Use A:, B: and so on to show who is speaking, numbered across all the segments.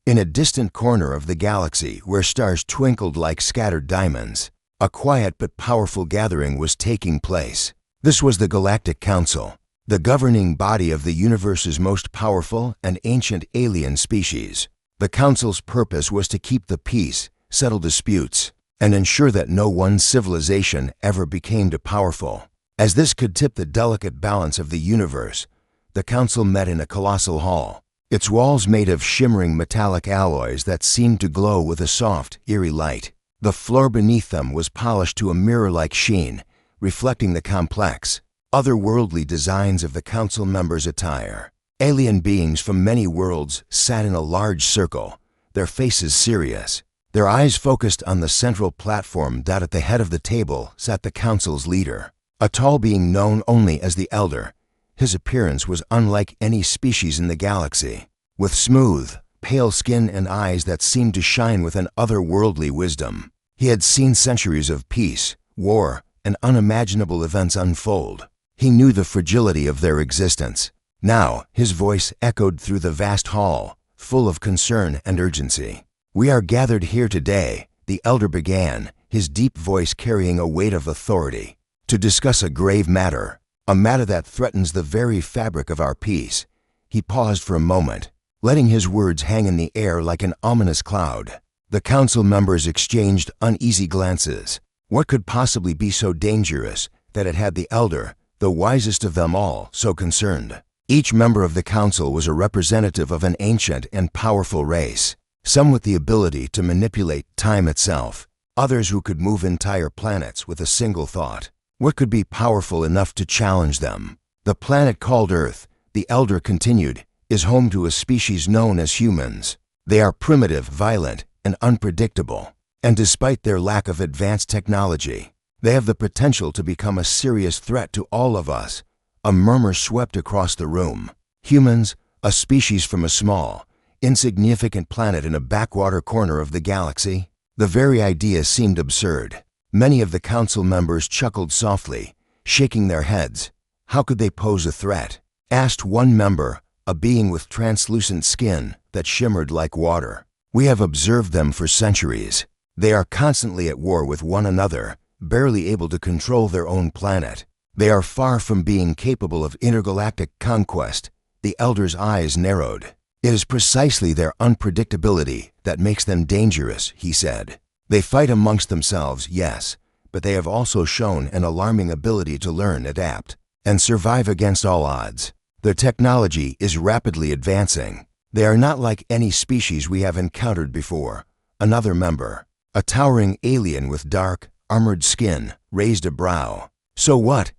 A: In a distant corner of the galaxy where stars twinkled like scattered diamonds, a quiet but powerful gathering was taking place. This was the Galactic Council, the governing body of the universe's most powerful and ancient alien species. The Council's purpose was to keep the peace, settle disputes, and ensure that no one civilization ever became too powerful. As this could tip the delicate balance of the universe, the Council met in a colossal hall, its walls made of shimmering metallic alloys that seemed to glow with a soft, eerie light. The floor beneath them was polished to a mirror-like sheen, reflecting the complex, otherworldly designs of the Council members' attire. Alien beings from many worlds sat in a large circle, their faces serious. Their eyes focused on the central platform that at the head of the table sat the Council's leader, a tall being known only as the Elder. His appearance was unlike any species in the galaxy, with smooth, pale skin and eyes that seemed to shine with an otherworldly wisdom. He had seen centuries of peace, war, and unimaginable events unfold. He knew the fragility of their existence. Now, his voice echoed through the vast hall, full of concern and urgency. "We are gathered here today," the Elder began, his deep voice carrying a weight of authority, "to discuss a grave matter, a matter that threatens the very fabric of our peace." He paused for a moment, letting his words hang in the air like an ominous cloud. The Council members exchanged uneasy glances. What could possibly be so dangerous that it had the Elder, the wisest of them all, so concerned? Each member of the Council was a representative of an ancient and powerful race, some with the ability to manipulate time itself, others who could move entire planets with a single thought. What could be powerful enough to challenge them? "The planet called Earth," the Elder continued, "is home to a species known as humans. They are primitive, violent, and unpredictable. And despite their lack of advanced technology, they have the potential to become a serious threat to all of us." A murmur swept across the room. Humans, a species from a small, insignificant planet in a backwater corner of the galaxy? The very idea seemed absurd. Many of the Council members chuckled softly, shaking their heads. How could they pose a threat? Asked one member, a being with translucent skin that shimmered like water. "We have observed them for centuries. They are constantly at war with one another, barely able to control their own planet. They are far from being capable of intergalactic conquest." The Elder's eyes narrowed. "It is precisely their unpredictability that makes them dangerous," he said. "They fight amongst themselves, yes, but they have also shown an alarming ability to learn, adapt, and survive against all odds. Their technology is rapidly advancing. They are not like any species we have encountered before." Another member, a towering alien with dark, armored skin, raised a brow. "So what?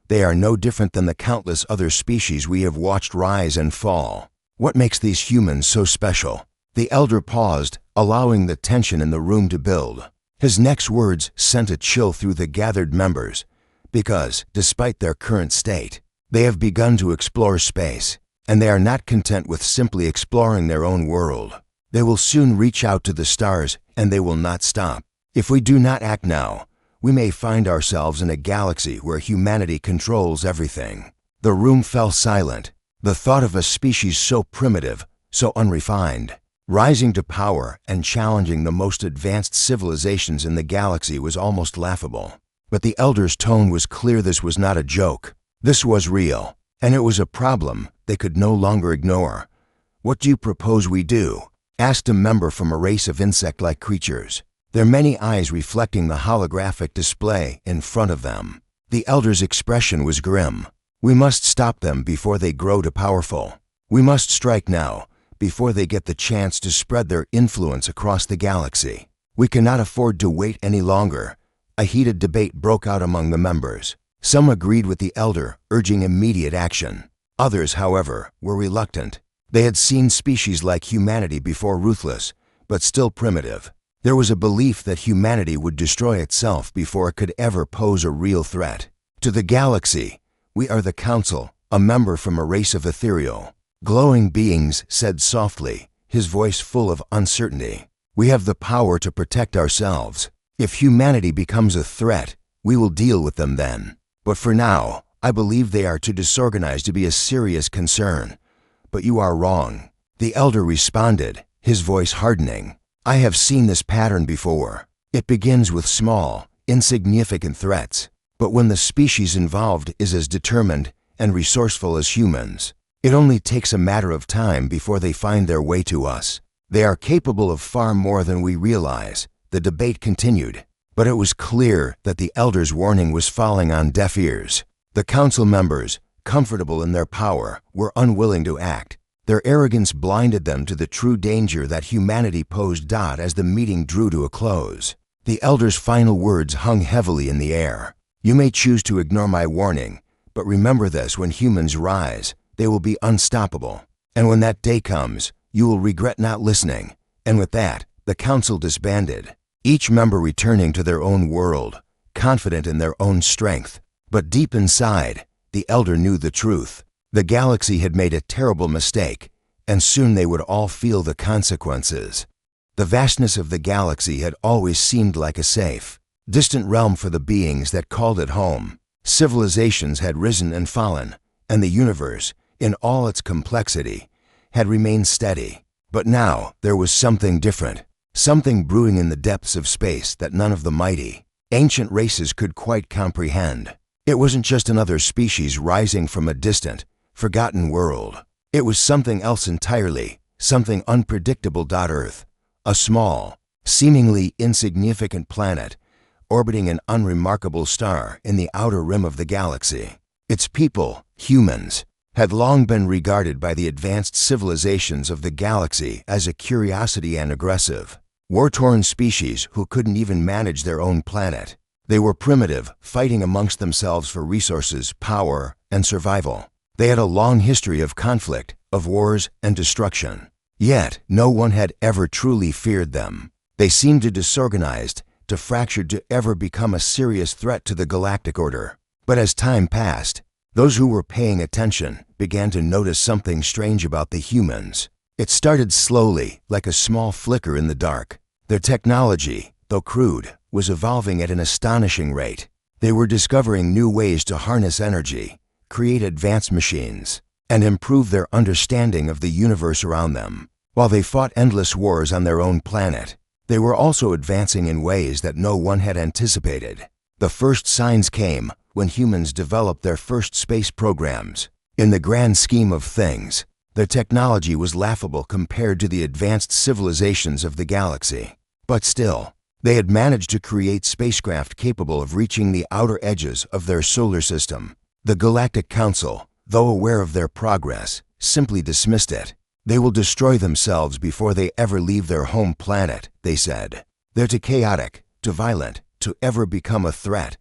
A: They are no different than the countless other species we have watched rise and fall. What makes these humans so special?" The Elder paused, allowing the tension in the room to build. His next words sent a chill through the gathered members, because, despite their current state, they have begun to explore space, and they are not content with simply exploring their own world. They will soon reach out to the stars, and they will not stop. If we do not act now, we may find ourselves in a galaxy where humanity controls everything. The room fell silent. The thought of a species so primitive, so unrefined, rising to power and challenging the most advanced civilizations in the galaxy was almost laughable. But the Elder's tone was clear. This was not a joke. This was real, and it was a problem they could no longer ignore. "What do you propose we do?" asked a member from a race of insect-like creatures, their many eyes reflecting the holographic display in front of them. The Elder's expression was grim. "We must stop them before they grow too powerful. We must strike now, before they get the chance to spread their influence across the galaxy. We cannot afford to wait any longer." A heated debate broke out among the members. Some agreed with the Elder, urging immediate action. Others, however, were reluctant. They had seen species like humanity before, ruthless, but still primitive. There was a belief that humanity would destroy itself before it could ever pose a real threat. "To the galaxy, we are the Council," a member from a race of ethereal, glowing beings said softly, his voice full of uncertainty. "We have the power to protect ourselves. If humanity becomes a threat, we will deal with them then. But for now, I believe they are too disorganized to be a serious concern." "But you are wrong," the Elder responded, his voice hardening. "I have seen this pattern before. It begins with small, insignificant threats, but when the species involved is as determined and resourceful as humans, it only takes a matter of time before they find their way to us. They are capable of far more than we realize." The debate continued, but it was clear that the elders' warning was falling on deaf ears. The council members, comfortable in their power, were unwilling to act. Their arrogance blinded them to the true danger that humanity posed. As the meeting drew to a close, the elders' final words hung heavily in the air. "You may choose to ignore my warning, but remember this: when humans rise, they will be unstoppable. And when that day comes, you will regret not listening." And with that, the council disbanded, each member returning to their own world, confident in their own strength. But deep inside, the elder knew the truth. The galaxy had made a terrible mistake, and soon they would all feel the consequences. The vastness of the galaxy had always seemed like a safe, distant realm for the beings that called it home. Civilizations had risen and fallen, and the universe, in all its complexity, had remained steady. But now there was something different, something brewing in the depths of space that none of the mighty, ancient races could quite comprehend. It wasn't just another species rising from a distant, forgotten world. It was something else entirely, something unpredictable. Earth, a small, seemingly insignificant planet, orbiting an unremarkable star in the outer rim of the galaxy. Its people, humans, had long been regarded by the advanced civilizations of the galaxy as a curiosity and aggressive, war-torn species who couldn't even manage their own planet. They were primitive, fighting amongst themselves for resources, power, and survival. They had a long history of conflict, of wars and destruction. Yet, no one had ever truly feared them. They seemed too disorganized, too fractured to ever become a serious threat to the galactic order. But as time passed, those who were paying attention began to notice something strange about the humans. It started slowly, like a small flicker in the dark. Their technology, though crude, was evolving at an astonishing rate. They were discovering new ways to harness energy, create advanced machines, and improve their understanding of the universe around them. While they fought endless wars on their own planet, they were also advancing in ways that no one had anticipated. The first signs came when humans developed their first space programs. In the grand scheme of things, their technology was laughable compared to the advanced civilizations of the galaxy. But still, they had managed to create spacecraft capable of reaching the outer edges of their solar system. The Galactic Council, though aware of their progress, simply dismissed it. "They will destroy themselves before they ever leave their home planet," they said. "They're too chaotic, too violent, to ever become a threat."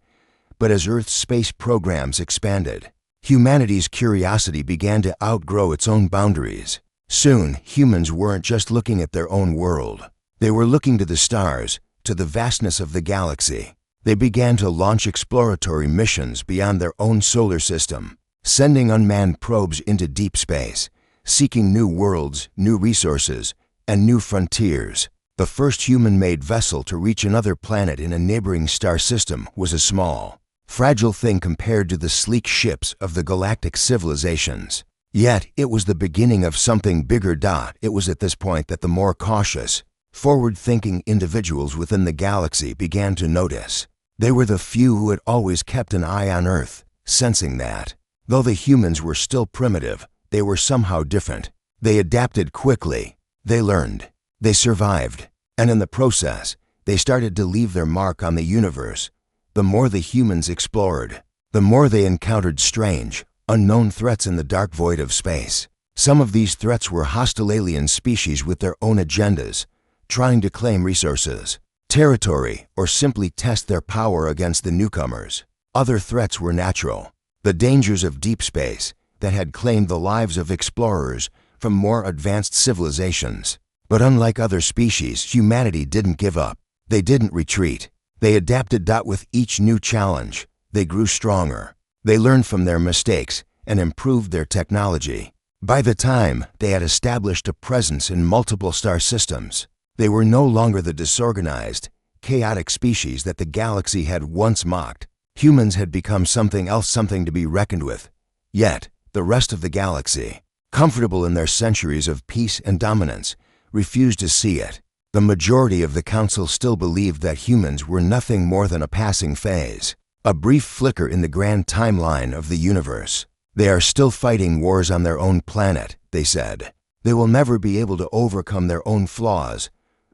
A: But as Earth's space programs expanded, humanity's curiosity began to outgrow its own boundaries. Soon, humans weren't just looking at their own world. They were looking to the stars, to the vastness of the galaxy. They began to launch exploratory missions beyond their own solar system, sending unmanned probes into deep space, seeking new worlds, new resources, and new frontiers. The first human-made vessel to reach another planet in a neighboring star system was a small, fragile thing compared to the sleek ships of the galactic civilizations. Yet, it was the beginning of something bigger. It was at this point that the more cautious, forward-thinking individuals within the galaxy began to notice. They were the few who had always kept an eye on Earth, sensing that, though the humans were still primitive, they were somehow different. They adapted quickly, they learned, they survived, and in the process, they started to leave their mark on the universe. The more the humans explored, the more they encountered strange, unknown threats in the dark void of space. Some of these threats were hostile alien species with their own agendas, trying to claim resources, territory, or simply test their power against the newcomers. Other threats were natural, the dangers of deep space that had claimed the lives of explorers from more advanced civilizations. But unlike other species, humanity didn't give up. They didn't retreat. They adapted. With each new challenge, they grew stronger. They learned from their mistakes and improved their technology. By the time they had established a presence in multiple star systems, they were no longer the disorganized, chaotic species that the galaxy had once mocked. Humans had become something else, something to be reckoned with. Yet, the rest of the galaxy, comfortable in their centuries of peace and dominance, refused to see it. The majority of the council still believed that humans were nothing more than a passing phase, a brief flicker in the grand timeline of the universe. They are still fighting wars on their own planet, they said. They will never be able to overcome their own flaws.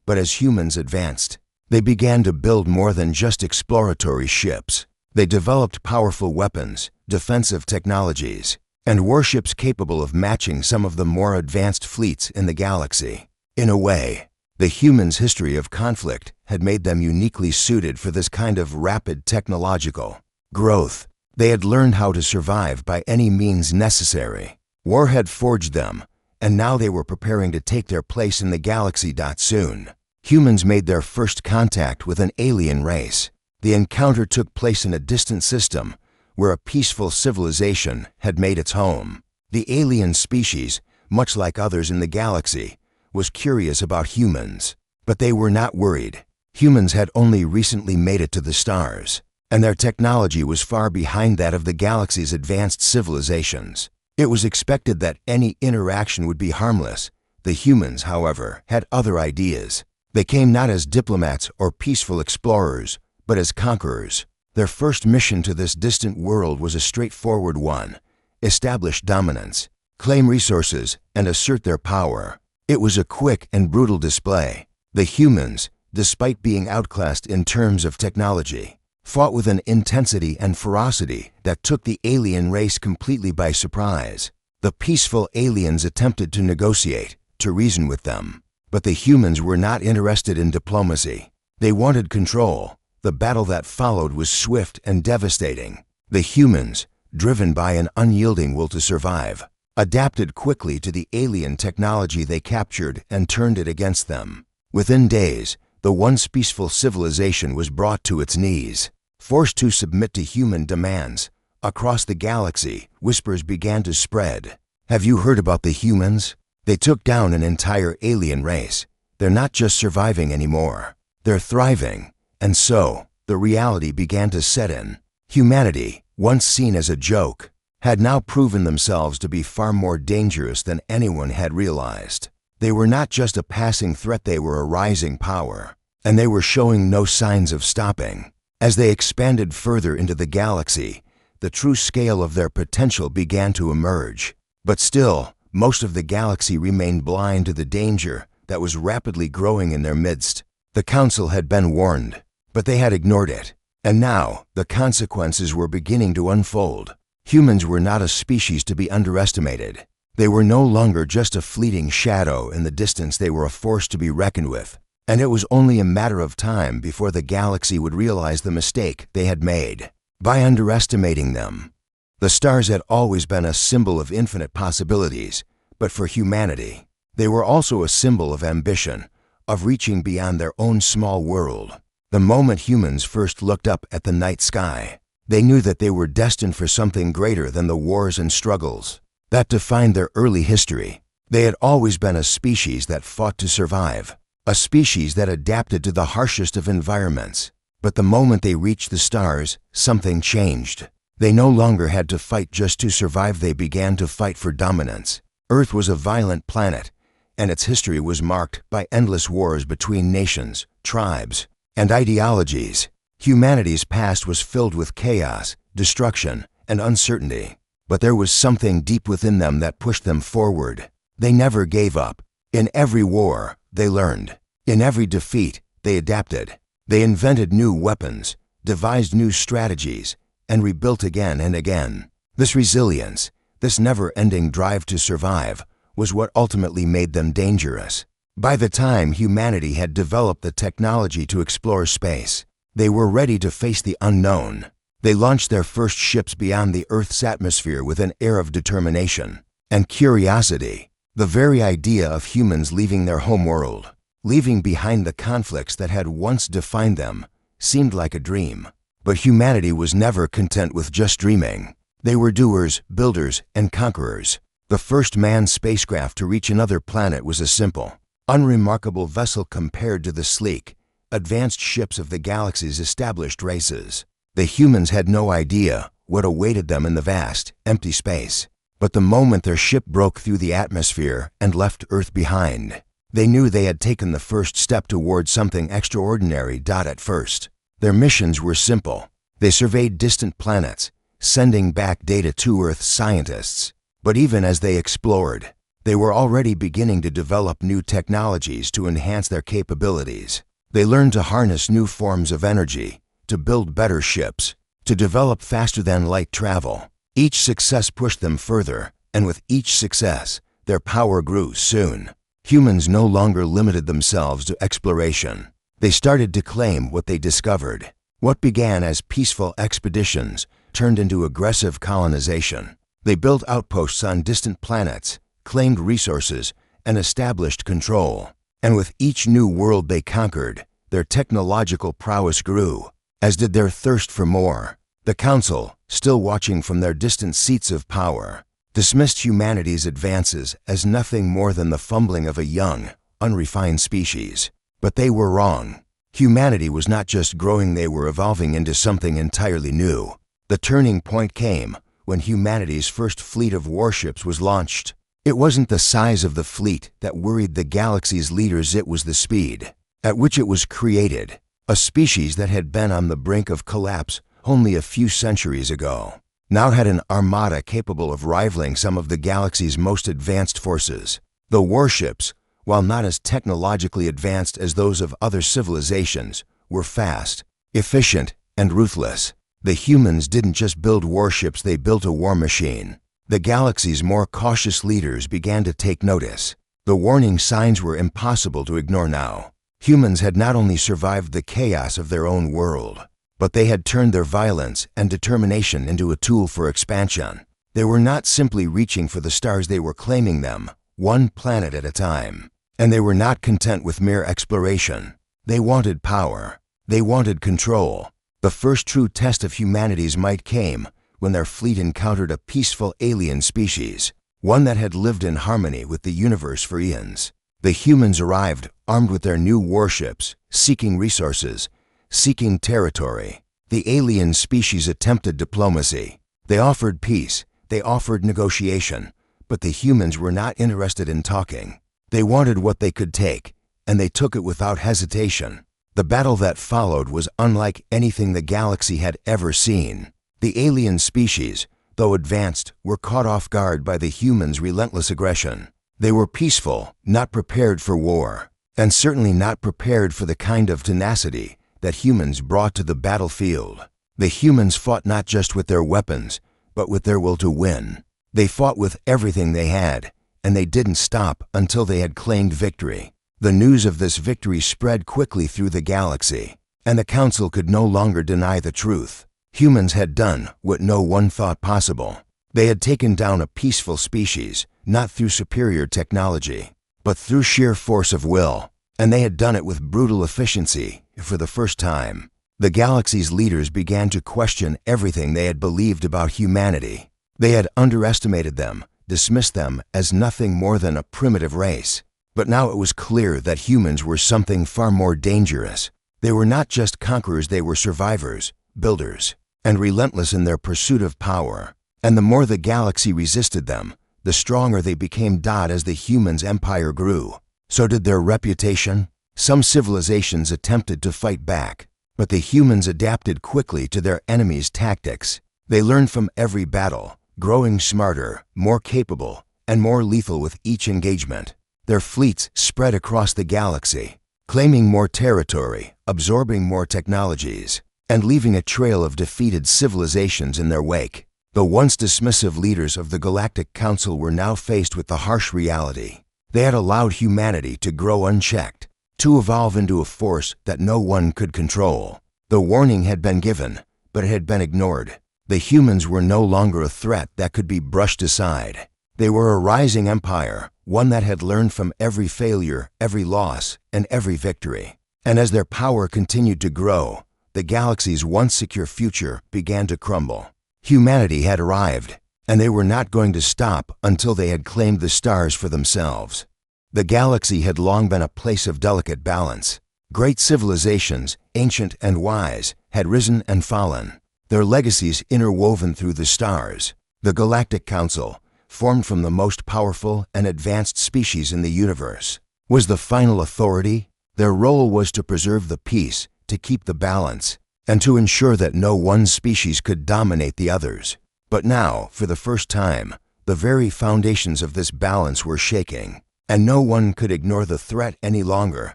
A: But as humans advanced, they began to build more than just exploratory ships. They developed powerful weapons, defensive technologies, and warships capable of matching some of the more advanced fleets in the galaxy. In a way, the humans' history of conflict had made them uniquely suited for this kind of rapid technological growth. They had learned how to survive by any means necessary. War had forged them, and now they were preparing to take their place in the galaxy. Soon, humans made their first contact with an alien race. The encounter took place in a distant system where a peaceful civilization had made its home. The alien species, much like others in the galaxy, was curious about humans, but they were not worried. Humans had only recently made it to the stars, and their technology was far behind that of the galaxy's advanced civilizations. It was expected that any interaction would be harmless. The humans, however, had other ideas. They came not as diplomats or peaceful explorers, but as conquerors. Their first mission to this distant world was a straightforward one: establish dominance, claim resources, and assert their power. It was a quick and brutal display. The humans, despite being outclassed in terms of technology, fought with an intensity and ferocity that took the alien race completely by surprise. The peaceful aliens attempted to negotiate, to reason with them. But the humans were not interested in diplomacy. They wanted control. The battle that followed was swift and devastating. The humans, driven by an unyielding will to survive, adapted quickly to the alien technology they captured and turned it against them. Within days, the once peaceful civilization was brought to its knees. Forced to submit to human demands, across the galaxy, whispers began to spread. Have you heard about the humans? They took down an entire alien race. They're not just surviving anymore. They're thriving. And so, the reality began to set in. Humanity, once seen as a joke, had now proven themselves to be far more dangerous than anyone had realized. They were not just a passing threat, they were a rising power, and they were showing no signs of stopping. As they expanded further into the galaxy, the true scale of their potential began to emerge. But still, most of the galaxy remained blind to the danger that was rapidly growing in their midst. The Council had been warned, but they had ignored it. And now, the consequences were beginning to unfold. Humans were not a species to be underestimated. They were no longer just a fleeting shadow in the distance. They were a force to be reckoned with. And it was only a matter of time before the galaxy would realize the mistake they had made by underestimating them. The stars had always been a symbol of infinite possibilities, but for humanity, they were also a symbol of ambition, of reaching beyond their own small world. The moment humans first looked up at the night sky, they knew that they were destined for something greater than the wars and struggles that defined their early history. They had always been a species that fought to survive, a species that adapted to the harshest of environments. But the moment they reached the stars, something changed. They no longer had to fight just to survive. They began to fight for dominance. Earth was a violent planet, and its history was marked by endless wars between nations, tribes, and ideologies. Humanity's past was filled with chaos, destruction, and uncertainty. But there was something deep within them that pushed them forward. They never gave up. In every war, they learned. In every defeat, they adapted. They invented new weapons, devised new strategies, and rebuilt again and again. This resilience, this never-ending drive to survive, was what ultimately made them dangerous. By the time humanity had developed the technology to explore space, they were ready to face the unknown. They launched their first ships beyond the Earth's atmosphere with an air of determination and curiosity. The very idea of humans leaving their homeworld, leaving behind the conflicts that had once defined them, seemed like a dream. But humanity was never content with just dreaming. They were doers, builders, and conquerors. The first manned spacecraft to reach another planet was a simple, unremarkable vessel compared to the sleek, advanced ships of the galaxy's established races. The humans had no idea what awaited them in the vast, empty space. But the moment their ship broke through the atmosphere and left Earth behind, They knew they had taken the first step toward something extraordinary. At first, their missions were simple. They surveyed distant planets, sending back data to Earth scientists. But even as they explored, they were already beginning to develop new technologies to enhance their capabilities. They learned to harness new forms of energy, to build better ships, to develop faster-than-light travel. Each success pushed them further, and with each success, their power grew. Soon, humans no longer limited themselves to exploration. They started to claim what they discovered. What began as peaceful expeditions turned into aggressive colonization. They built outposts on distant planets, claimed resources, and established control. And with each new world they conquered, their technological prowess grew, as did their thirst for more. The Council, still watching from their distant seats of power, dismissed humanity's advances as nothing more than the fumbling of a young, unrefined species. But they were wrong. Humanity was not just growing, they were evolving into something entirely new. The turning point came when humanity's first fleet of warships was launched. It wasn't the size of the fleet that worried the galaxy's leaders, it was the speed at which it was created. A species that had been on the brink of collapse only a few centuries ago now had an armada capable of rivaling some of the galaxy's most advanced forces. The warships, while not as technologically advanced as those of other civilizations, were fast, efficient, and ruthless. The humans didn't just build warships, they built a war machine. The galaxy's more cautious leaders began to take notice. The warning signs were impossible to ignore now. Humans had not only survived the chaos of their own world, but they had turned their violence and determination into a tool for expansion. They were not simply reaching for the stars, they were claiming them, one planet at a time. And they were not content with mere exploration. They wanted power. They wanted control. The first true test of humanity's might came when their fleet encountered a peaceful alien species, one that had lived in harmony with the universe for eons. The humans arrived, armed with their new warships, seeking resources, seeking territory. The alien species attempted diplomacy. They offered peace. They offered negotiation. But the humans were not interested in talking. They wanted what they could take, and they took it without hesitation. The battle that followed was unlike anything the galaxy had ever seen. The alien species, though advanced, were caught off guard by the humans' relentless aggression. They were peaceful, not prepared for war, and certainly not prepared for the kind of tenacity that humans brought to the battlefield. The humans fought not just with their weapons, but with their will to win. They fought with everything they had, and they didn't stop until they had claimed victory. The news of this victory spread quickly through the galaxy, and the Council could no longer deny the truth. Humans had done what no one thought possible. They had taken down a peaceful species, not through superior technology, but through sheer force of will, and they had done it with brutal efficiency for the first time. The galaxy's leaders began to question everything they had believed about humanity. They had underestimated them, dismissed them as nothing more than a primitive race. But now it was clear that humans were something far more dangerous. They were not just conquerors, they were survivors, builders, and relentless in their pursuit of power. And the more the galaxy resisted them, the stronger they became. As the humans' empire grew, so did their reputation. Some civilizations attempted to fight back, but the humans adapted quickly to their enemies' tactics. They learned from every battle, growing smarter, more capable, and more lethal with each engagement. Their fleets spread across the galaxy, claiming more territory, absorbing more technologies, and leaving a trail of defeated civilizations in their wake. The once dismissive leaders of the Galactic Council were now faced with the harsh reality. They had allowed humanity to grow unchecked, to evolve into a force that no one could control. The warning had been given, but it had been ignored. The humans were no longer a threat that could be brushed aside. They were a rising empire, one that had learned from every failure, every loss, and every victory. And as their power continued to grow, the galaxy's once secure future began to crumble. Humanity had arrived, and they were not going to stop until they had claimed the stars for themselves. The galaxy had long been a place of delicate balance. Great civilizations, ancient and wise, had risen and fallen, their legacies interwoven through the stars. The Galactic Council, formed from the most powerful and advanced species in the universe, was the final authority. Their role was to preserve the peace, to keep the balance, and to ensure that no one species could dominate the others. But now, for the first time, the very foundations of this balance were shaking, and no one could ignore the threat any longer.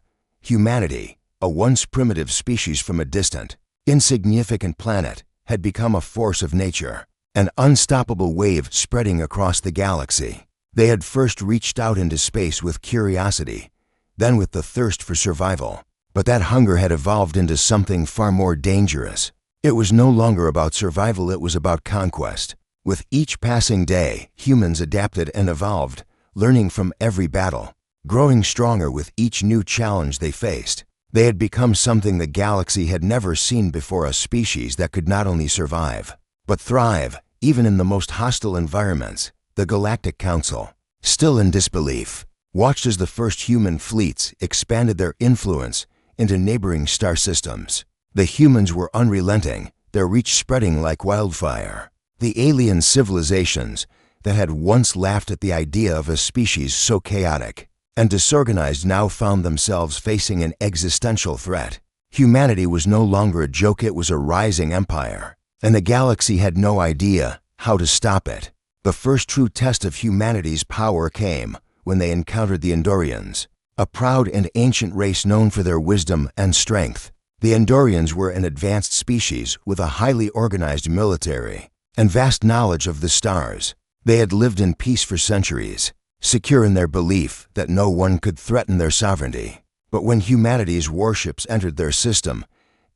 A: Humanity, a once primitive species from a distant, insignificant planet, had become a force of nature, an unstoppable wave spreading across the galaxy. They had first reached out into space with curiosity, then with the thirst for survival. But that hunger had evolved into something far more dangerous. It was no longer about survival, it was about conquest. With each passing day, humans adapted and evolved, learning from every battle, growing stronger with each new challenge they faced. They had become something the galaxy had never seen before, a species that could not only survive, but thrive, even in the most hostile environments. The Galactic Council, still in disbelief, watched as the first human fleets expanded their influence into neighboring star systems. The humans were unrelenting, their reach spreading like wildfire. The alien civilizations that had once laughed at the idea of a species so chaotic and disorganized now found themselves facing an existential threat. Humanity was no longer a joke, it was a rising empire, and the galaxy had no idea how to stop it. The first true test of humanity's power came when they encountered the Andorians, a proud and ancient race known for their wisdom and strength. The Andorians were an advanced species with a highly organized military and vast knowledge of the stars. They had lived in peace for centuries, secure in their belief that no one could threaten their sovereignty. But when humanity's warships entered their system,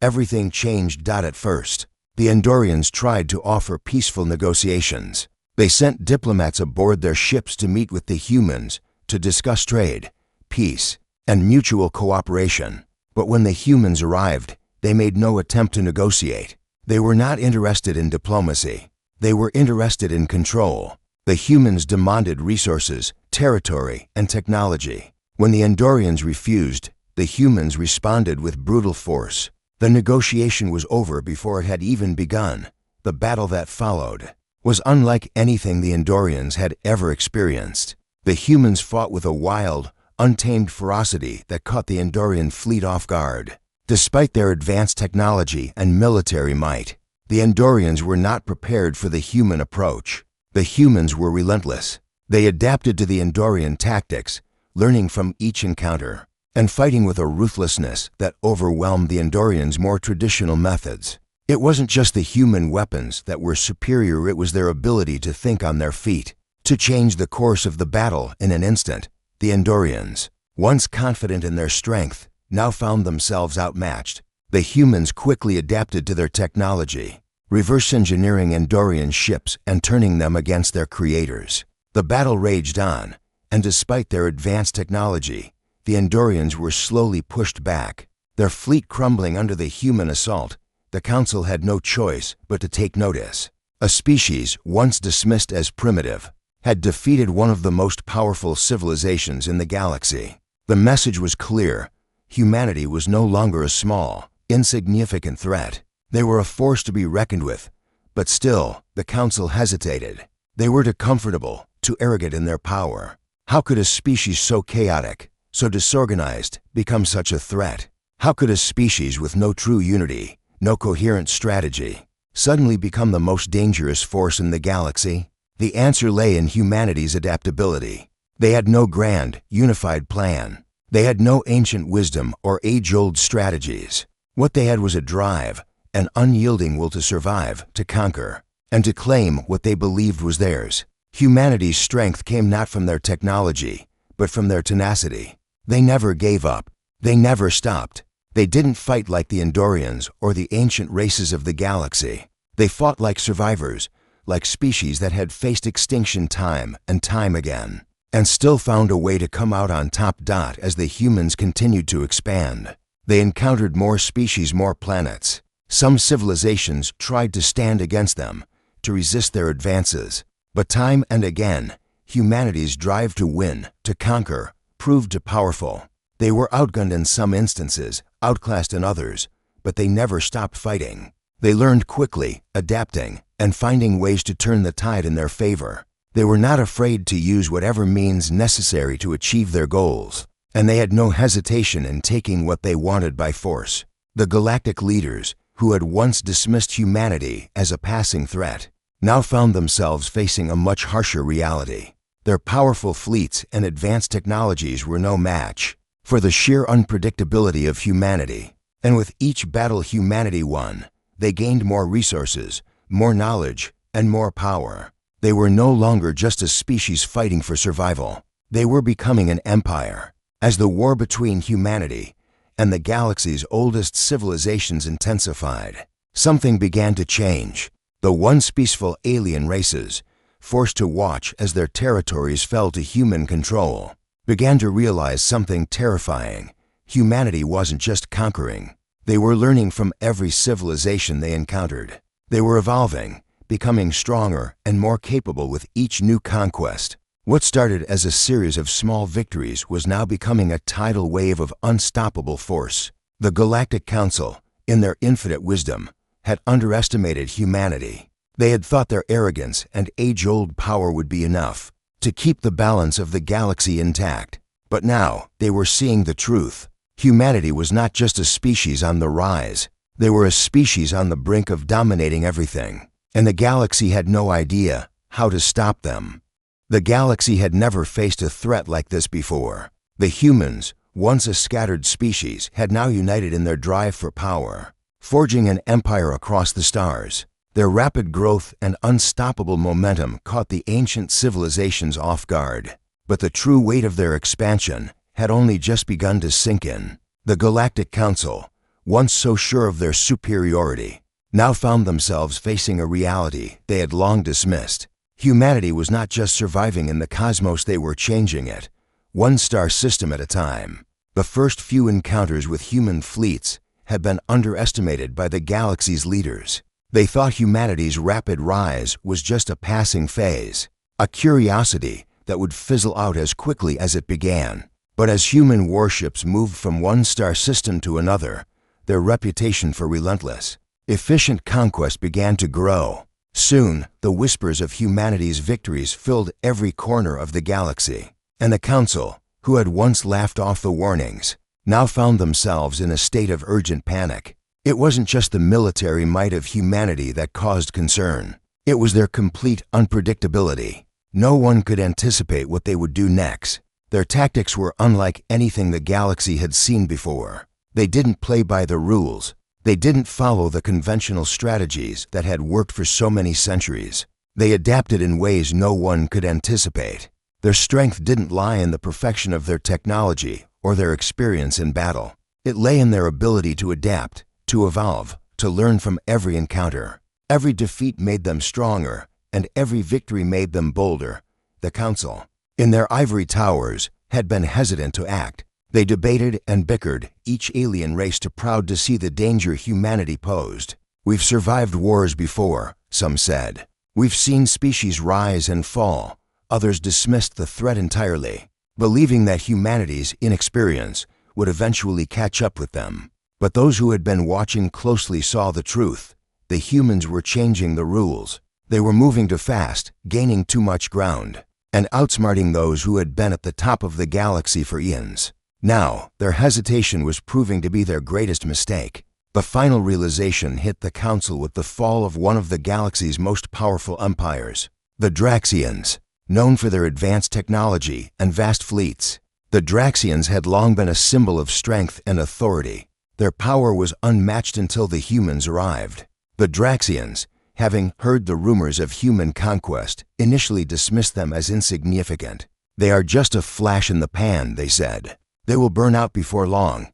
A: everything changed. At first, the Andorians tried to offer peaceful negotiations. They sent diplomats aboard their ships to meet with the humans to discuss trade, peace, and mutual cooperation. But when the humans arrived, they made no attempt to negotiate. They were not interested in diplomacy. They were interested in control. The humans demanded resources, territory, and technology. When the Andorians refused, the humans responded with brutal force. The negotiation was over before it had even begun. The battle that followed was unlike anything the Andorians had ever experienced. The humans fought with a wild, untamed ferocity that caught the Andorian fleet off guard. Despite their advanced technology and military might, the Andorians were not prepared for the human approach. The humans were relentless. They adapted to the Andorian tactics, learning from each encounter, and fighting with a ruthlessness that overwhelmed the Andorians' more traditional methods. It wasn't just the human weapons that were superior, it was their ability to think on their feet, to change the course of the battle in an instant. The Andorians, once confident in their strength, now found themselves outmatched. The humans quickly adapted to their technology, reverse engineering Andorian ships and turning them against their creators. The battle raged on, and despite their advanced technology, the Andorians were slowly pushed back, their fleet crumbling under the human assault. The Council had no choice but to take notice. A species once dismissed as primitive had defeated one of the most powerful civilizations in the galaxy. The message was clear. Humanity was no longer a small, insignificant threat. They were a force to be reckoned with, but still, the Council hesitated. They were too comfortable, too arrogant in their power. How could a species so chaotic, so disorganized, become such a threat? How could a species with no true unity, no coherent strategy, suddenly become the most dangerous force in the galaxy? The answer lay in humanity's adaptability. They had no grand, unified plan. They had no ancient wisdom or age-old strategies. What they had was a drive, an unyielding will to survive, to conquer, and to claim what they believed was theirs. Humanity's strength came not from their technology, but from their tenacity. They never gave up. They never stopped. They didn't fight like the Andorians or the ancient races of the galaxy. They fought like survivors, like species that had faced extinction time and time again, and still found a way to come out on top. As the humans continued to expand, they encountered more species, more planets. Some civilizations tried to stand against them, to resist their advances. But time and again, humanity's drive to win, to conquer, proved too powerful. They were outgunned in some instances, outclassed in others, but they never stopped fighting. They learned quickly, adapting, and finding ways to turn the tide in their favor. They were not afraid to use whatever means necessary to achieve their goals. and they had no hesitation in taking what they wanted by force. The galactic leaders, who had once dismissed humanity as a passing threat, now found themselves facing a much harsher reality. Their powerful fleets and advanced technologies were no match for the sheer unpredictability of humanity. And with each battle humanity won, they gained more resources, more knowledge, and more power. They were no longer just a species fighting for survival. They were becoming an empire. As the war between humanity and the galaxy's oldest civilizations intensified, something began to change. The once peaceful alien races, forced to watch as their territories fell to human control, began to realize something terrifying. Humanity wasn't just conquering. They were learning from every civilization they encountered. They were evolving, becoming stronger and more capable with each new conquest. What started as a series of small victories was now becoming a tidal wave of unstoppable force. The Galactic Council, in their infinite wisdom, had underestimated humanity. They had thought their arrogance and age-old power would be enough to keep the balance of the galaxy intact. But now they were seeing the truth. Humanity was not just a species on the rise. They were a species on the brink of dominating everything, and the galaxy had no idea how to stop them. The galaxy had never faced a threat like this before. The humans, once a scattered species, had now united in their drive for power, forging an empire across the stars. Their rapid growth and unstoppable momentum caught the ancient civilizations off guard. But the true weight of their expansion had only just begun to sink in. The Galactic Council, once so sure of their superiority, now found themselves facing a reality they had long dismissed. Humanity was not just surviving in the cosmos, they were changing it, one star system at a time. The first few encounters with human fleets had been underestimated by the galaxy's leaders. They thought humanity's rapid rise was just a passing phase, a curiosity that would fizzle out as quickly as it began. But as human warships moved from one star system to another, their reputation for relentless, efficient conquest began to grow. Soon, the whispers of humanity's victories filled every corner of the galaxy, and the Council, who had once laughed off the warnings, now found themselves in a state of urgent panic. It wasn't just the military might of humanity that caused concern. It was their complete unpredictability. No one could anticipate what they would do next. Their tactics were unlike anything the galaxy had seen before. They didn't play by the rules. They didn't follow the conventional strategies that had worked for so many centuries. They adapted in ways no one could anticipate. Their strength didn't lie in the perfection of their technology or their experience in battle. It lay in their ability to adapt, to evolve, to learn from every encounter. Every defeat made them stronger, and every victory made them bolder. The Council, in their ivory towers, had been hesitant to act. They debated and bickered, each alien race too proud to see the danger humanity posed. "We've survived wars before," some said. "We've seen species rise and fall." Others dismissed the threat entirely, believing that humanity's inexperience would eventually catch up with them. But those who had been watching closely saw the truth. The humans were changing the rules. They were moving too fast, gaining too much ground, and outsmarting those who had been at the top of the galaxy for eons. Now, their hesitation was proving to be their greatest mistake. The final realization hit the Council with the fall of one of the galaxy's most powerful empires, the Draxians. Known for their advanced technology and vast fleets, the Draxians had long been a symbol of strength and authority. Their power was unmatched until the humans arrived. The Draxians, having heard the rumors of human conquest, initially dismissed them as insignificant. "They are just a flash in the pan," they said. "They will burn out before long."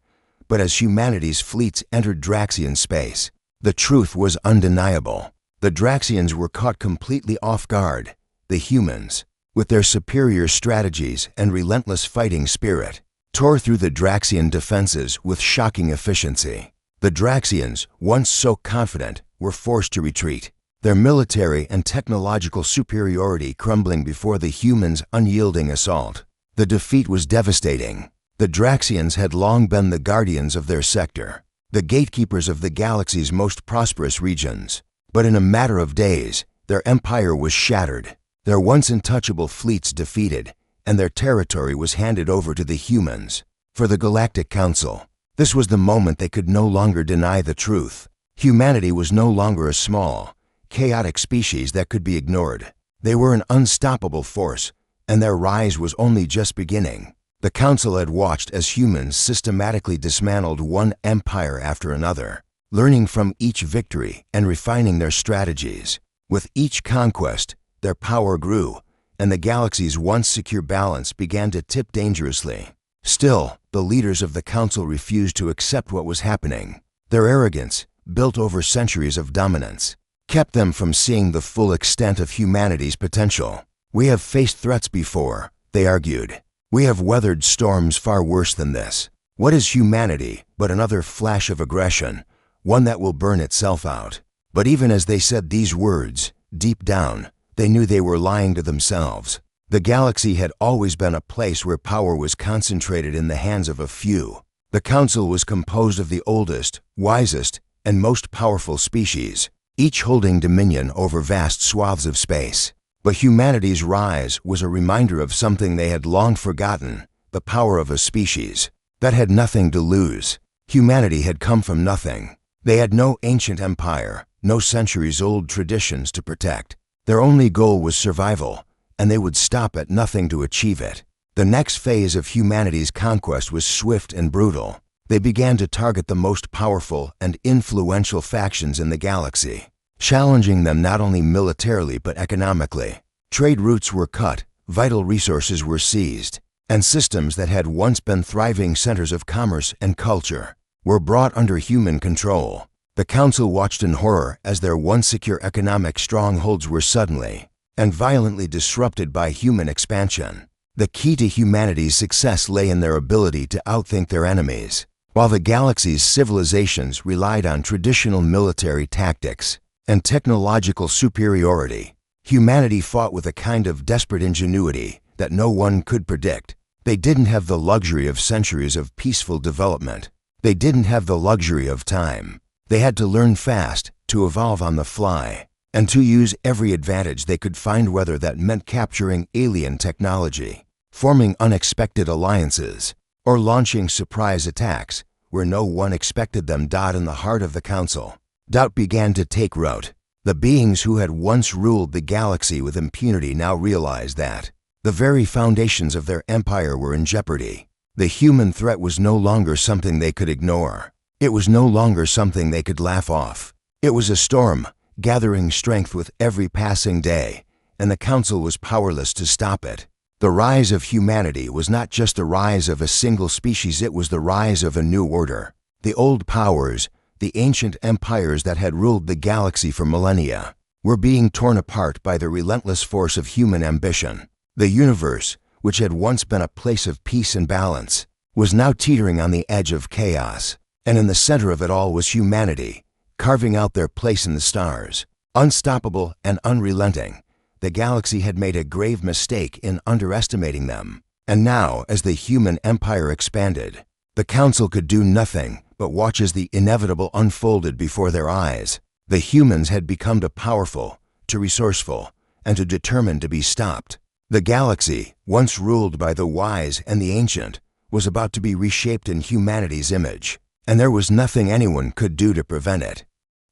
A: But as humanity's fleets entered Draxian space, the truth was undeniable. The Draxians were caught completely off guard. The humans, with their superior strategies and relentless fighting spirit, tore through the Draxian defenses with shocking efficiency. The Draxians, once so confident, were forced to retreat, their military and technological superiority crumbling before the humans' unyielding assault. The defeat was devastating. The Draxians had long been the guardians of their sector, the gatekeepers of the galaxy's most prosperous regions. But in a matter of days, their empire was shattered, their once untouchable fleets defeated, and their territory was handed over to the humans. For the Galactic Council, this was the moment they could no longer deny the truth. Humanity was no longer a small, chaotic species that could be ignored. They were an unstoppable force, and their rise was only just beginning. The Council had watched as humans systematically dismantled one empire after another, learning from each victory and refining their strategies. With each conquest, their power grew, and the galaxy's once secure balance began to tip dangerously. Still, the leaders of the Council refused to accept what was happening. Their arrogance, built over centuries of dominance, kept them from seeing the full extent of humanity's potential. "We have faced threats before," they argued. "We have weathered storms far worse than this. What is humanity but another flash of aggression, one that will burn itself out?" But even as they said these words, deep down, they knew they were lying to themselves. The galaxy had always been a place where power was concentrated in the hands of a few. The Council was composed of the oldest, wisest, and most powerful species, each holding dominion over vast swaths of space. But humanity's rise was a reminder of something they had long forgotten: the power of a species that had nothing to lose. Humanity had come from nothing. They had no ancient empire, no centuries-old traditions to protect. Their only goal was survival, and they would stop at nothing to achieve it. The next phase of humanity's conquest was swift and brutal. They began to target the most powerful and influential factions in the galaxy, challenging them not only militarily but economically. Trade routes were cut, vital resources were seized, and systems that had once been thriving centers of commerce and culture were brought under human control. The Council watched in horror as their once secure economic strongholds were suddenly and violently disrupted by human expansion. The key to humanity's success lay in their ability to outthink their enemies. While the galaxy's civilizations relied on traditional military tactics and technological superiority, humanity fought with a kind of desperate ingenuity that no one could predict. They didn't have the luxury of centuries of peaceful development. They didn't have the luxury of time. They had to learn fast, to evolve on the fly, and to use every advantage they could find, whether that meant capturing alien technology, forming unexpected alliances, or launching surprise attacks where no one expected them. In the heart of the Council, doubt began to take root. The beings who had once ruled the galaxy with impunity now realized that the very foundations of their empire were in jeopardy. The human threat was no longer something they could ignore. It was no longer something they could laugh off. It was a storm, gathering strength with every passing day, and the Council was powerless to stop it. The rise of humanity was not just the rise of a single species, it was the rise of a new order. The old powers, the ancient empires that had ruled the galaxy for millennia, were being torn apart by the relentless force of human ambition. The universe, which had once been a place of peace and balance, was now teetering on the edge of chaos. And in the center of it all was humanity, carving out their place in the stars. Unstoppable and unrelenting, the galaxy had made a grave mistake in underestimating them. And now, as the human empire expanded, the Council could do nothing but watch as the inevitable unfolded before their eyes. The humans had become too powerful, too resourceful, and too determined to be stopped. The galaxy, once ruled by the wise and the ancient, was about to be reshaped in humanity's image, and there was nothing anyone could do to prevent it.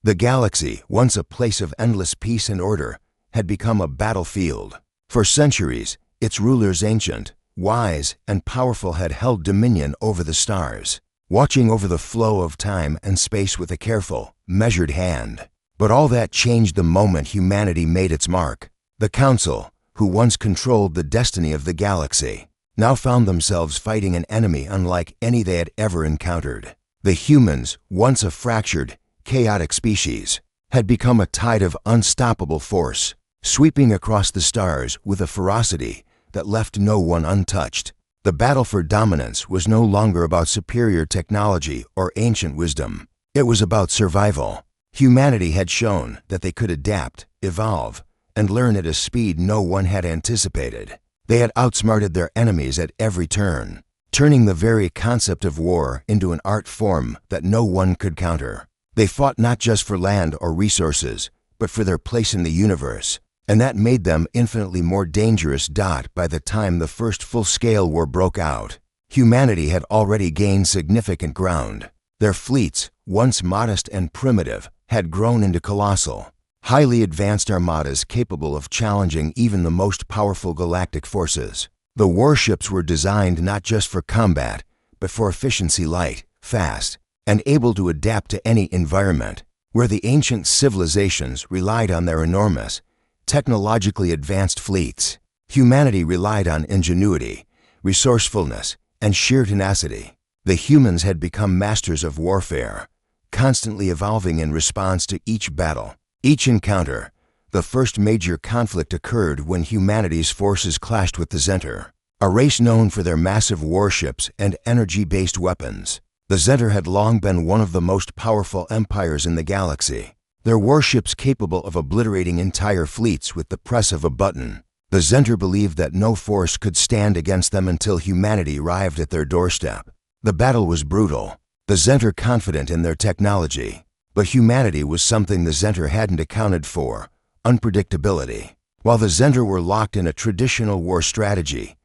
A: The galaxy, once a place of endless peace and order, had become a battlefield. For centuries, its rulers, ancient, wise, and powerful, had held dominion over the stars, watching over the flow of time and space with a careful, measured hand. But all that changed the moment humanity made its mark. The Council, who once controlled the destiny of the galaxy, now found themselves fighting an enemy unlike any they had ever encountered. The humans, once a fractured, chaotic species, had become a tide of unstoppable force, sweeping across the stars with a ferocity that left no one untouched. The battle for dominance was no longer about superior technology or ancient wisdom. It was about survival. Humanity had shown that they could adapt, evolve, and learn at a speed no one had anticipated. They had outsmarted their enemies at every turn, turning the very concept of war into an art form that no one could counter. They fought not just for land or resources, but for their place in the universe. and that made them infinitely more dangerous. By the time the first full-scale war broke out, humanity had already gained significant ground. Their fleets, once modest and primitive, had grown into colossal, highly advanced armadas capable of challenging even the most powerful galactic forces. The warships were designed not just for combat, but for efficiency, light, fast, and able to adapt to any environment. Where the ancient civilizations relied on their enormous, technologically advanced fleets, humanity relied on ingenuity, resourcefulness, and sheer tenacity. The humans had become masters of warfare, constantly evolving in response to each battle, each encounter. The first major conflict occurred when humanity's forces clashed with the Zenter, a race known for their massive warships and energy-based weapons. The Zenter had long been one of the most powerful empires in the galaxy, their warships capable of obliterating entire fleets with the press of a button. The Zenter believed that no force could stand against them until humanity arrived at their doorstep. The battle was brutal, the Zenter confident in their technology, but humanity was something the Zenter hadn't accounted for: unpredictability. While the Zenter were locked in a traditional war strategy,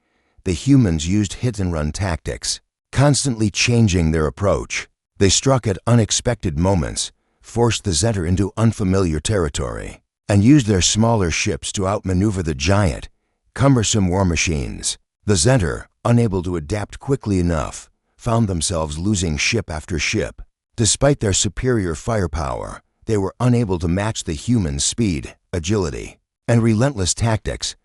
A: the humans used hit-and-run tactics, constantly changing their approach. They struck at unexpected moments, forced the Zenter into unfamiliar territory, and used their smaller ships to outmaneuver the giant, cumbersome war machines. The Zenter, unable to adapt quickly enough, found themselves losing ship after ship. Despite their superior firepower, they were unable to match the humans' speed, agility, and relentless tactics.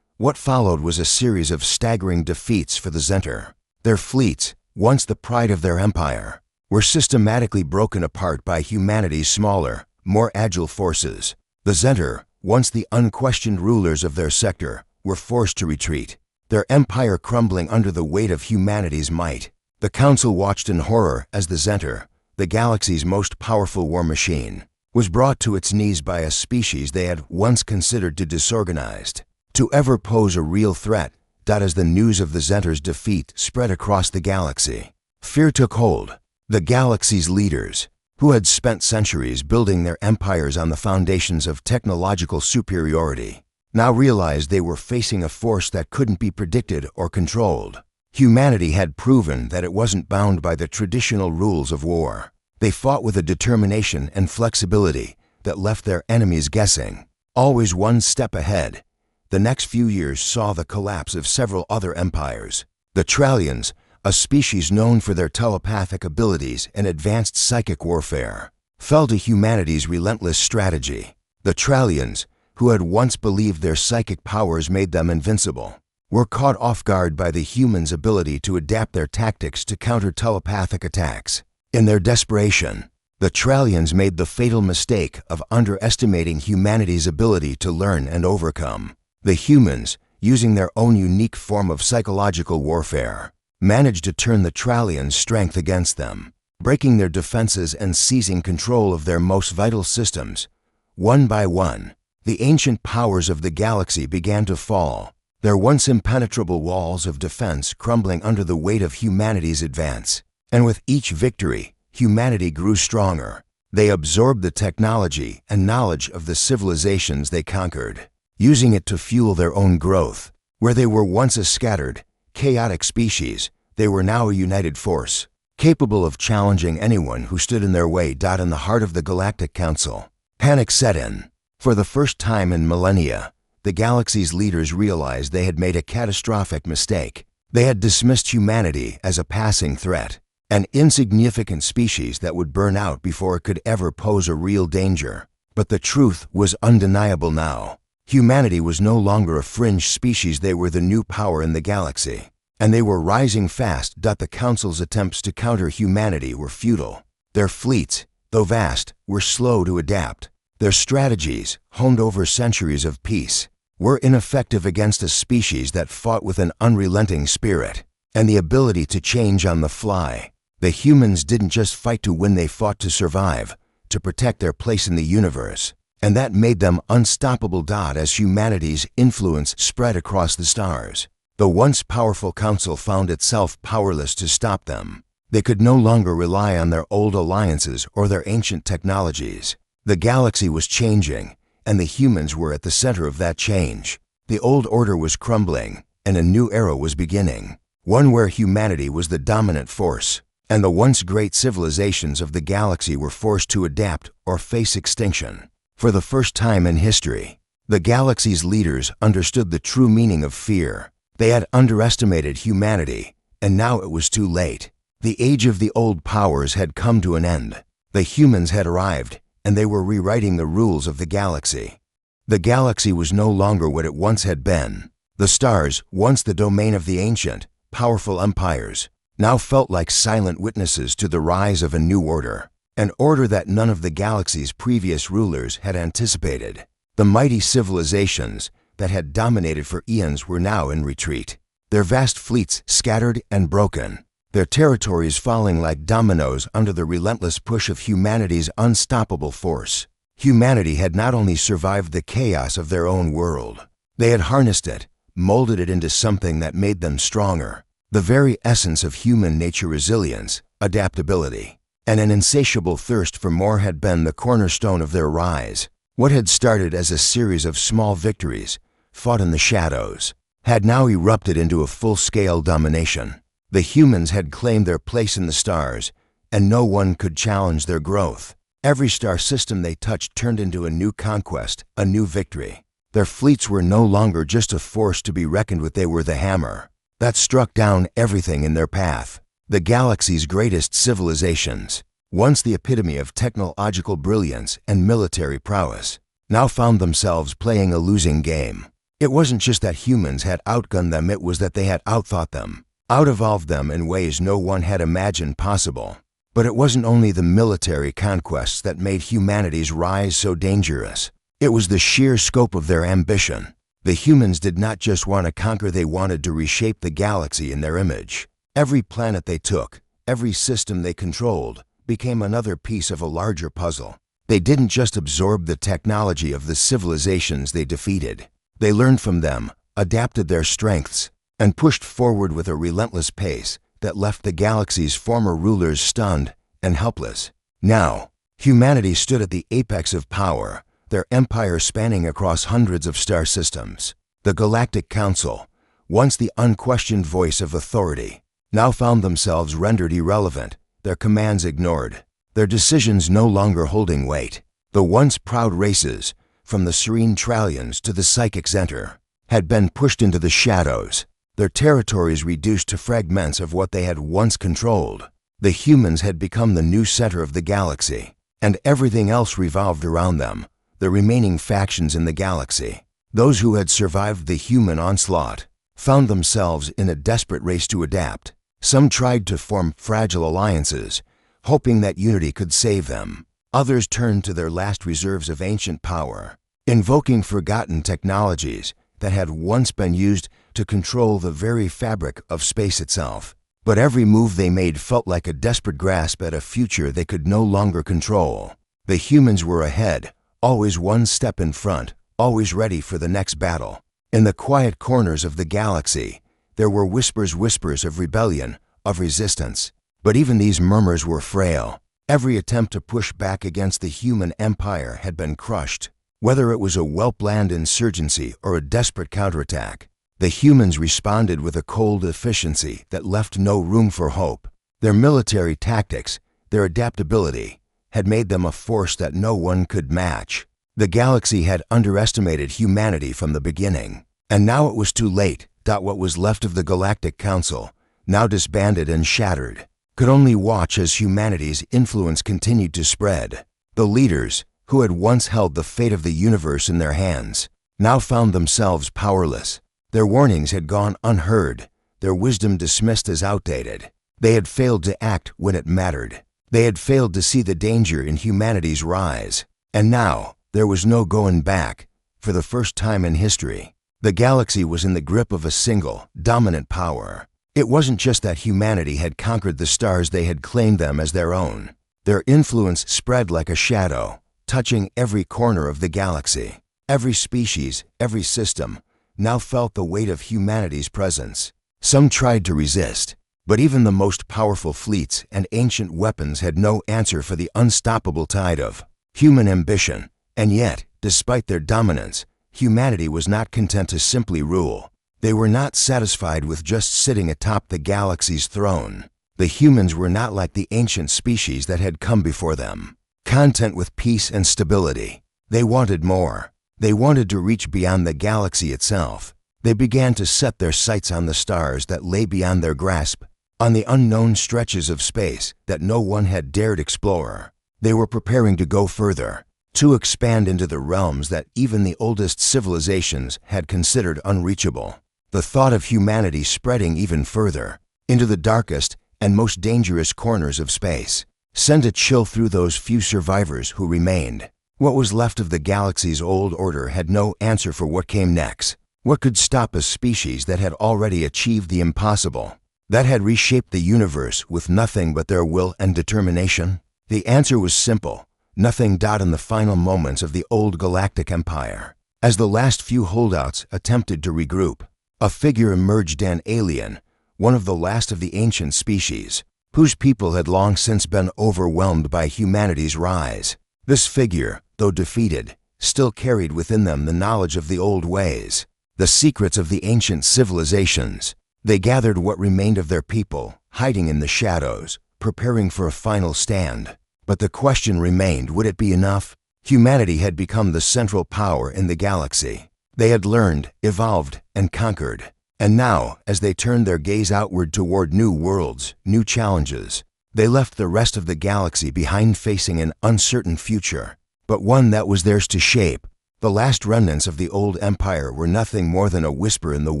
A: What followed was a series of staggering defeats for the Zenter. Their fleets, once the pride of their empire, were systematically broken apart by humanity's smaller, more agile forces. The Zenter, once the unquestioned rulers of their sector, were forced to retreat, their empire crumbling under the weight of humanity's might. The Council watched in horror as the Zenter, the galaxy's most powerful war machine, was brought to its knees by a species they had once considered too disorganized to ever pose a real threat. As the news of the Zenter's defeat spread across the galaxy, fear took hold. The galaxy's leaders, who had spent centuries building their empires on the foundations of technological superiority, now realized they were facing a force that couldn't be predicted or controlled. Humanity had proven that it wasn't bound by the traditional rules of war. They fought with a determination and flexibility that left their enemies guessing, always one step ahead. The next few years saw the collapse of several other empires. The Trallians, a species known for their telepathic abilities and advanced psychic warfare, fell to humanity's relentless strategy. The Trallians, who had once believed their psychic powers made them invincible, were caught off guard by the humans' ability to adapt their tactics to counter telepathic attacks. In their desperation, the Trallians made the fatal mistake of underestimating humanity's ability to learn and overcome. The humans, using their own unique form of psychological warfare, managed to turn the Trallians' strength against them, breaking their defenses and seizing control of their most vital systems. One by one, the ancient powers of the galaxy began to fall, their once impenetrable walls of defense crumbling under the weight of humanity's advance. And with each victory, humanity grew stronger. They absorbed the technology and knowledge of the civilizations they conquered, using it to fuel their own growth. Where they were once a scattered, chaotic species, they were now a united force, capable of challenging anyone who stood in their way. In the heart of the Galactic Council, panic set in. For the first time in millennia, the galaxy's leaders realized they had made a catastrophic mistake. They had dismissed humanity as a passing threat, an insignificant species that would burn out before it could ever pose a real danger. But the truth was undeniable now. Humanity was no longer a fringe species. They were the new power in the galaxy, and they were rising fast. The Council's attempts to counter humanity were futile. Their fleets, though vast, were slow to adapt. Their strategies, honed over centuries of peace, were ineffective against a species that fought with an unrelenting spirit and the ability to change on the fly. The humans didn't just fight to win, they fought to survive, to protect their place in the universe. And that made them unstoppable. As humanity's influence spread across the stars, the once powerful Council found itself powerless to stop them. They could no longer rely on their old alliances or their ancient technologies. The galaxy was changing, and the humans were at the center of that change. The old order was crumbling, and a new era was beginning, one where humanity was the dominant force, and the once great civilizations of the galaxy were forced to adapt or face extinction. For the first time in history, the galaxy's leaders understood the true meaning of fear. They had underestimated humanity, and now it was too late. The age of the old powers had come to an end. The humans had arrived, and they were rewriting the rules of the galaxy. The galaxy was no longer what it once had been. The stars, once the domain of the ancient, powerful empires, now felt like silent witnesses to the rise of a new order, an order that none of the galaxy's previous rulers had anticipated. The mighty civilizations that had dominated for eons were now in retreat, their vast fleets scattered and broken, their territories falling like dominoes under the relentless push of humanity's unstoppable force. Humanity had not only survived the chaos of their own world, they had harnessed it, molded it into something that made them stronger. The very essence of human nature, resilience, adaptability, and an insatiable thirst for more had been the cornerstone of their rise. What had started as a series of small victories, fought in the shadows, had now erupted into a full-scale domination. The humans had claimed their place in the stars, and no one could challenge their growth. Every star system they touched turned into a new conquest, a new victory. Their fleets were no longer just a force to be reckoned with, they were the hammer that struck down everything in their path. The galaxy's greatest civilizations, once the epitome of technological brilliance and military prowess, now found themselves playing a losing game. It wasn't just that humans had outgunned them, it was that they had outthought them, out-evolved them in ways no one had imagined possible. But it wasn't only the military conquests that made humanity's rise so dangerous. It was the sheer scope of their ambition. The humans did not just want to conquer, they wanted to reshape the galaxy in their image. Every planet they took, every system they controlled, became another piece of a larger puzzle. They didn't just absorb the technology of the civilizations they defeated. They learned from them, adapted their strengths, and pushed forward with a relentless pace that left the galaxy's former rulers stunned and helpless. Now, humanity stood at the apex of power, their empire spanning across hundreds of star systems. The Galactic Council, once the unquestioned voice of authority, now found themselves rendered irrelevant, their commands ignored, their decisions no longer holding weight. The once proud races, from the serene Trallians to the psychic Center, had been pushed into the shadows, their territories reduced to fragments of what they had once controlled. The humans had become the new center of the galaxy, and everything else revolved around them, the remaining factions in the galaxy. Those who had survived the human onslaught found themselves in a desperate race to adapt. Some tried to form fragile alliances, hoping that unity could save them. Others turned to their last reserves of ancient power, invoking forgotten technologies that had once been used to control the very fabric of space itself. But every move they made felt like a desperate grasp at a future they could no longer control. The humans were ahead, always one step in front, always ready for the next battle. In the quiet corners of the galaxy, there were whispers of rebellion, of resistance. But even these murmurs were frail. Every attempt to push back against the human empire had been crushed. Whether it was a well-planned insurgency or a desperate counterattack, the humans responded with a cold efficiency that left no room for hope. Their military tactics, their adaptability, had made them a force that no one could match. The galaxy had underestimated humanity from the beginning, and now it was too late. What was left of the Galactic Council, now disbanded and shattered, could only watch as humanity's influence continued to spread. The leaders, who had once held the fate of the universe in their hands, now found themselves powerless. Their warnings had gone unheard, their wisdom dismissed as outdated. They had failed to act when it mattered. They had failed to see the danger in humanity's rise. And now, there was no going back. For the first time in history, the galaxy was in the grip of a single, dominant power. It wasn't just that humanity had conquered the stars, they had claimed them as their own. Their influence spread like a shadow, touching every corner of the galaxy. Every species, every system, now felt the weight of humanity's presence. Some tried to resist, but even the most powerful fleets and ancient weapons had no answer for the unstoppable tide of human ambition. And yet, Despite their dominance, humanity was not content to simply rule. They were not satisfied with just sitting atop the galaxy's throne. The humans were not like the ancient species that had come before them, content with peace and stability. They wanted more. They wanted to reach beyond the galaxy itself. They began to set their sights on the stars that lay beyond their grasp, on the unknown stretches of space that no one had dared explore. They were preparing to go further, to expand into the realms that even the oldest civilizations had considered unreachable. The thought of humanity spreading even further, into the darkest and most dangerous corners of space, sent a chill through those few survivors who remained. What was left of the galaxy's old order had no answer for what came next. What could stop a species that had already achieved the impossible, that had reshaped the universe with nothing but their will and determination? The answer was simple: nothing. In the final moments of the old galactic empire, as the last few holdouts attempted to regroup, a figure emerged, an alien, one of the last of the ancient species, whose people had long since been overwhelmed by humanity's rise. This figure, though defeated, still carried within them the knowledge of the old ways, the secrets of the ancient civilizations. They gathered what remained of their people, hiding in the shadows, preparing for a final stand. But the question remained, would it be enough? Humanity had become the central power in the galaxy. They had learned, evolved, and conquered. And now, as they turned their gaze outward toward new worlds, new challenges, they left the rest of the galaxy behind, facing an uncertain future, but one that was theirs to shape. The last remnants of the old empire were nothing more than a whisper in the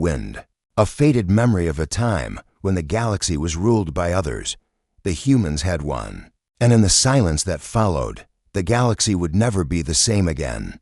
A: wind, a faded memory of a time when the galaxy was ruled by others. The humans had won, and in the silence that followed, the galaxy would never be the same again.